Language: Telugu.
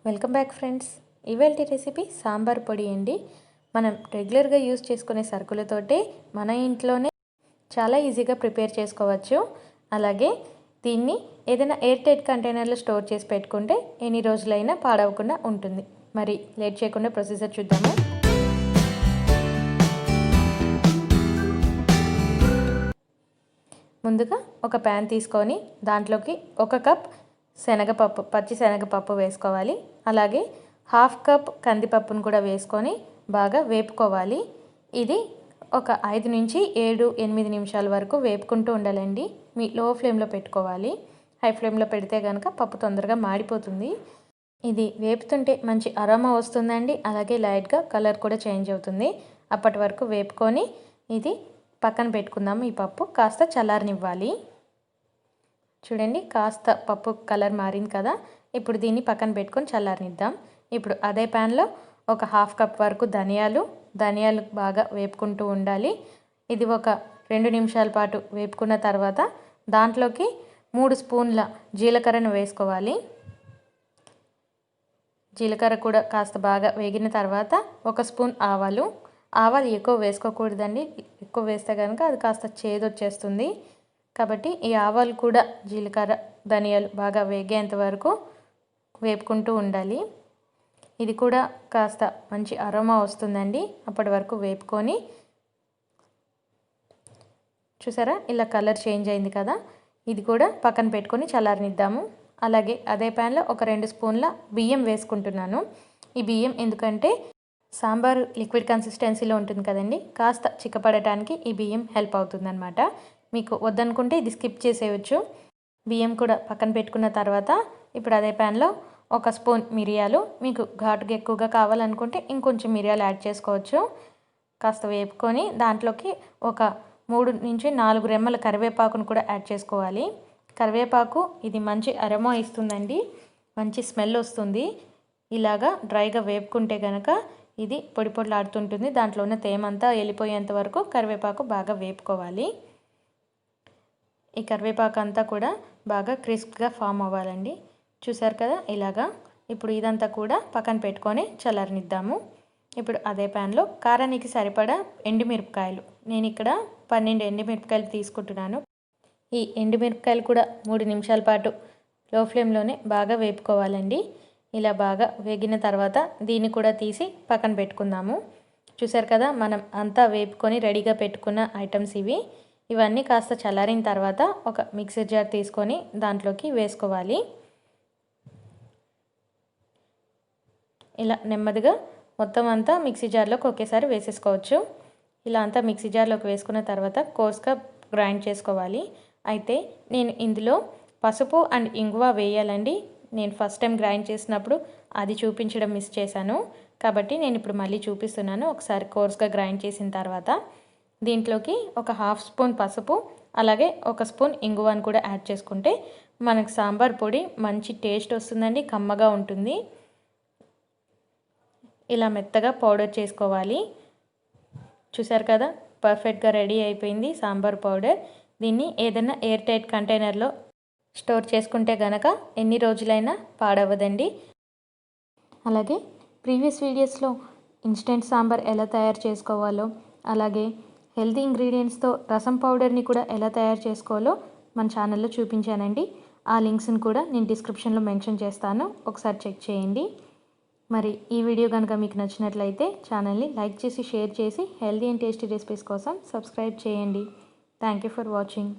Welcome back friends. ఇవాల్టి రెసిపీ సాంబార్ పొడి అండి. మనం రెగ్యులర్గా యూజ్ చేసుకునే సరుకులతోటే మన ఇంట్లోనే చాలా ఈజీగా ప్రిపేర్ చేసుకోవచ్చు. అలాగే దీన్ని ఏదైనా ఎయిర్ టైట్ కంటైనర్లో స్టోర్ చేసి పెట్టుకుంటే ఎన్ని రోజులైనా పాడవకుండా ఉంటుంది. మరి లేట్ చేయకుండా ప్రొసీజర్ చూద్దాము. ముందుగా ఒక ప్యాన్ తీసుకొని దాంట్లోకి 1 కప్ శనగపప్పు, పచ్చి శనగపప్పు వేసుకోవాలి. అలాగే 1/2 కప్ కందిపప్పును కూడా వేసుకొని బాగా వేపుకోవాలి. ఇది ఒక 5 నుంచి 7-8 నిమిషాల వరకు వేపుకుంటూ ఉండాలండి. మీ లో ఫ్లేమ్లో పెట్టుకోవాలి. హై ఫ్లేమ్లో పెడితే కనుక పప్పు తొందరగా మాడిపోతుంది. ఇది వేపుతుంటే మంచి అరోమా వస్తుందండి. అలాగే లైట్గా కలర్ కూడా చేంజ్ అవుతుంది. అప్పటి వరకు వేపుకొని ఇది పక్కన పెట్టుకుందాము. ఈ పప్పు కాస్త చల్లారనివ్వాలి. చూడండి, కాస్త పప్పు కలర్ మారింది కదా. ఇప్పుడు దీన్ని పక్కన పెట్టుకొని చల్లారనిద్దాం. ఇప్పుడు అదే ప్యాన్లో ఒక 1/2 కప్ వరకు ధనియాలు బాగా వేపుకుంటూ ఉండాలి. ఇది ఒక 2 నిమిషాల పాటు వేపుకున్న తర్వాత దాంట్లోకి 3 స్పూన్ల జీలకర్రను వేసుకోవాలి. జీలకర్ర కూడా కాస్త బాగా వేగిన తర్వాత 1 స్పూన్ ఆవాలు ఎక్కువ వేసుకోకూడదండి. ఎక్కువ వేస్తే కనుక అది కాస్త చేదు వచ్చేస్తుంది. కాబట్టి ఈ ఆవాలు కూడా జీలకర్ర ధనియాలు బాగా వేగేంత వరకు వేపుకుంటూ ఉండాలి. ఇది కూడా కాస్త మంచి అరోమా వస్తుందండి. అప్పటి వరకు వేపుకొని చూసారా, ఇలా కలర్ చేంజ్ అయింది కదా. ఇది కూడా పక్కన పెట్టుకొని చల్లారనిద్దాము. అలాగే అదే ప్యాన్లో ఒక 2 స్పూన్ల బియ్యం వేసుకుంటున్నాను. ఈ బియ్యం ఎందుకంటే సాంబార్ లిక్విడ్ కన్సిస్టెన్సీలో ఉంటుంది కదండి, కాస్త చిక్కపడటానికి ఈ బియ్యం హెల్ప్ అవుతుందన్నమాట. మీకు వద్దనుకుంటే ఇది స్కిప్ చేసేయచ్చు. బియ్యం కూడా పక్కన పెట్టుకున్న తర్వాత ఇప్పుడు అదే ప్యాన్లో 1 స్పూన్ మిరియాలు, మీకు ఘాటుగా ఎక్కువగా కావాలనుకుంటే ఇంకొంచెం మిరియాలు యాడ్ చేసుకోవచ్చు. కాస్త వేపుకొని దాంట్లోకి ఒక 3 నుంచి 4 రెమ్మల కరివేపాకును కూడా యాడ్ చేసుకోవాలి. కరివేపాకు ఇది మంచి అరోమా ఇస్తుందండి, మంచి స్మెల్ వస్తుంది. ఇలాగా డ్రైగా వేపుకుంటే కనుక ఇది పొడి పొడిలాడుతుంటుంది. దాంట్లో ఉన్న తేమంతా వెళ్ళిపోయేంత వరకు కరివేపాకు బాగా వేపుకోవాలి. ఈ కరివేపాకు అంతా కూడా బాగా క్రిస్ప్గా ఫామ్ అవ్వాలండి. చూసారు కదా ఇలాగా. ఇప్పుడు ఇదంతా కూడా పక్కన పెట్టుకొని చల్లారనిద్దాము. ఇప్పుడు అదే ప్యాన్లో కారానికి సరిపడా ఎండుమిరపకాయలు, నేను ఇక్కడ 12 ఎండుమిరపకాయలు తీసుకుంటున్నాను. ఈ ఎండుమిరపకాయలు కూడా 3 నిమిషాల పాటు లో ఫ్లేమ్లోనే బాగా వేపుకోవాలండి. ఇలా బాగా వేగిన తర్వాత దీన్ని కూడా తీసి పక్కన పెట్టుకుందాము. చూసారు కదా, మనం అంతా వేపుకొని రెడీగా పెట్టుకున్న ఐటమ్స్ ఇవన్నీ కాస్త చల్లారిన తర్వాత ఒక మిక్సర్ జార్ తీసుకొని దాంట్లోకి వేసుకోవాలి. ఇలా నెమ్మదిగా మొత్తం అంతా మిక్సీ జార్లోకి ఒకేసారి వేసేసుకోవచ్చు. ఇలా అంతా మిక్సీ జార్లోకి వేసుకున్న తర్వాత కోర్స్గా గ్రైండ్ చేసుకోవాలి. అయితే నేను ఇందులో పసుపు అండ్ ఇంగువ వేయాలండి. నేను ఫస్ట్ టైం గ్రైండ్ చేసినప్పుడు అది చూపించడం మిస్ చేశాను. కాబట్టి నేను ఇప్పుడు మళ్ళీ చూపిస్తున్నాను. ఒకసారి కోర్స్గా గ్రైండ్ చేసిన తర్వాత దీంట్లోకి ఒక 1/2 స్పూన్ పసుపు, అలాగే 1 స్పూన్ ఇంగువను కూడా యాడ్ చేసుకుంటే మనకు సాంబార్ పొడి మంచి టేస్ట్ వస్తుందండి, కమ్మగా ఉంటుంది. ఇలా మెత్తగా పౌడర్ చేసుకోవాలి. చూసారు కదా, పర్ఫెక్ట్గా రెడీ అయిపోయింది సాంబార్ పౌడర్. దీన్ని ఏదైనా ఎయిర్ టైట్ కంటైనర్లో స్టోర్ చేసుకుంటే గనక ఎన్ని రోజులైనా పాడవదండి. అలాగే ప్రీవియస్ వీడియోస్లో ఇన్స్టెంట్ సాంబార్ ఎలా తయారు చేసుకోవాలో, అలాగే హెల్తీ ఇంగ్రీడియంట్స్తో రసం పౌడర్ని కూడా ఎలా తయారు చేసుకోవాలో మన ఛానల్లో చూపించానండి. ఆ లింక్స్ని కూడా నేను డిస్క్రిప్షన్లో మెన్షన్ చేస్తాను, ఒకసారి చెక్ చేయండి. మరి ఈ వీడియో కనుక మీకు నచ్చినట్లయితే ఛానల్ని లైక్ చేసి, షేర్ చేసి హెల్తీ అండ్ టేస్టీ రెసిపీస్ కోసం సబ్స్క్రైబ్ చేయండి. Thank you for watching.